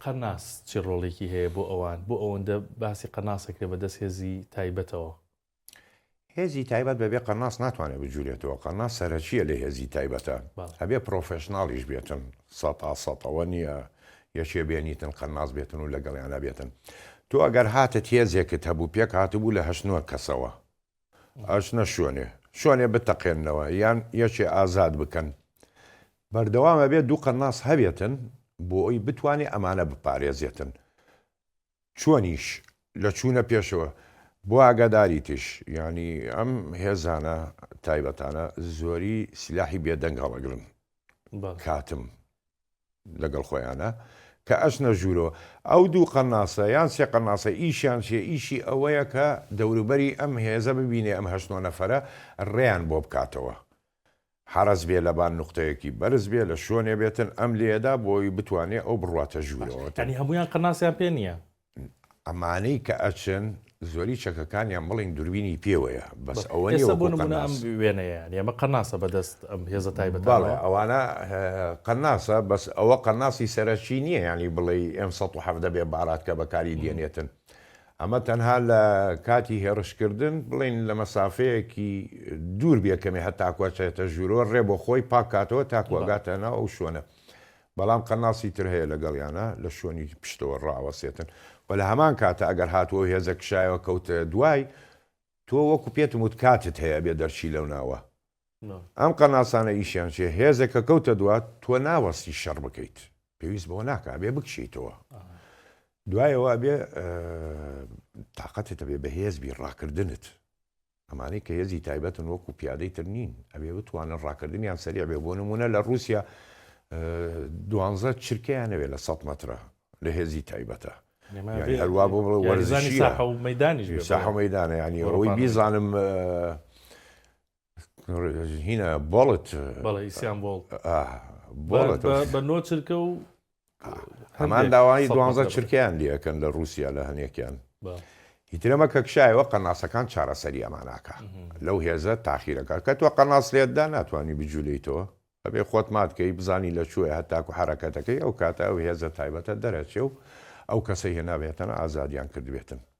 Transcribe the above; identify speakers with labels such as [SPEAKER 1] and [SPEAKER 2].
[SPEAKER 1] قەناس چی ڕۆڵێکی هەیە بۆ ئەوان بۆ ئەوەندە باسی قەناسەکرێ بەدەست هێزی تایبەتەوە؟
[SPEAKER 2] هێزی تایبەت بەبێ قەناس ناتوانێت بجوورێتەوە. قەناس سەرەکیە لە هێزی تایبەتە، هەبێ پرۆفێشناڵیش بێتن، سەدەوە نییە یەکێ بێنیتن قەناس بێتن و لەگەڵیانە بێتن. تۆ ئەگەر هاتت هێزێکت هەبوو پێک هاتبوو لە 8 کەسەوە ئەچنە شوێنێ بتەقێنەوە یان یەکێ ئازاد بکەن. بەردەوامە بێت دوو قەناس هەبێتن بۆ ئەوی بتوانێت ئەمانە بپارێزێتن. چۆنیش لە چوونە پێشەوە بۆ ئاگاداری تش، ینی ئەم هێزانە تایبەتانە زۆری سلاحی بێدەنگ هەڵەگرن کاتم لەگەڵ خۆیانە کە ئەچنە ژوورەوە. ئەو دوو قەناسە یان سێ قەناسە ئیشیان چێ ئیشی ئەوەیە کە دەوروبەری ئەم هێزە ببینێ ئەم 8 نەفەرە ڕێیان بۆ بکاتەوە. حرەز بێ لەبان نقطەیەکی بەرز بێ لە شوێنێ بێتن ئەم لێدا بۆی بتوانێت ئەو بڕاتە ژوورەوە.
[SPEAKER 1] ینی هەمویان قەناسیان پێ نییە؟
[SPEAKER 2] ئەمانەی کە ئەچن زۆری چەکەکانیان بڵین دووربینی پێوەیە، بەس ئەوە
[SPEAKER 1] بۆ نمونە ئەم وێنەیە ئەمە قەناسە بەدەست ئەم هێزە تایبەتە.
[SPEAKER 2] ئەوانە قەناسە، بەس ئەوە قەناسی سەرەکی نییە، ینی بڵێ ئەم 170 بێ بارات کە بەکاری دێنێتن. ئەمە تەنها لە کاتی هێرشکردن بڵین لە مەسافەیەکی دوور بێکەمێ هەتاکوچێتە ژوورۆ ڕێ بۆ خۆی پاکاتەوە تاکوەگاتەنە ئەو شوێنە. بەڵام قەناسی تر هەیە لەگەڵیانە لە شوێنی پشتەوە ڕاوەسێتن. و لە هەمان کاتە ئەگەر هاتووە هێزە کشایەوە کەوتە دوای تۆ وەکو پێتم وت کاتت هەیە بێ دەرچی لەو ناوە. ئەم قەناسانە ئیشیان چێ هێزێکە کەوتە دوات تۆ ناوەستی شەڕ بکەیت، پێویست بەوە ناکە بێ بکشیتەوە. دوایەوە بێ تااقەتێتە بێ بە هێزبی ڕاکردنت. ئەمانەی کە هێزی تایبەتن وەکو پیادەی تر نین، ئەبێ بتوانن ڕاکردنیان سەریع بێ. بۆ نمونە لە رووسیا 12 چرکیانەوێت لە 100 مەترە لە هێزی تایبەتە. هەروە بۆ وەرزشی ساحە مەیدانە، ینی ئەوەی بیزانم هینە بۆڵت
[SPEAKER 1] ئیسیان
[SPEAKER 2] بۆڵت
[SPEAKER 1] بە نۆ چرکە و
[SPEAKER 2] هەمان داوای 12 چرکیان دیەکەن لە رووسیا لە هەنێکیان. هیترەمە کە کشایەوە قەناسەکان چارەسەری ئەماناکە لەو هێزە تاخیرەکە کە تۆ قەناس لێتدا ناتوانانی بجوولەیتەوە، ئەبێ خۆت ماتکەی بزانی لە کوێ هەتاکو حرەکەتەکەی ئەو کاتە ئەو هێزە تایبەتە دەرەچێ و ئەو کەسەی هێنابێتەنە ئازادیان کردبێتن.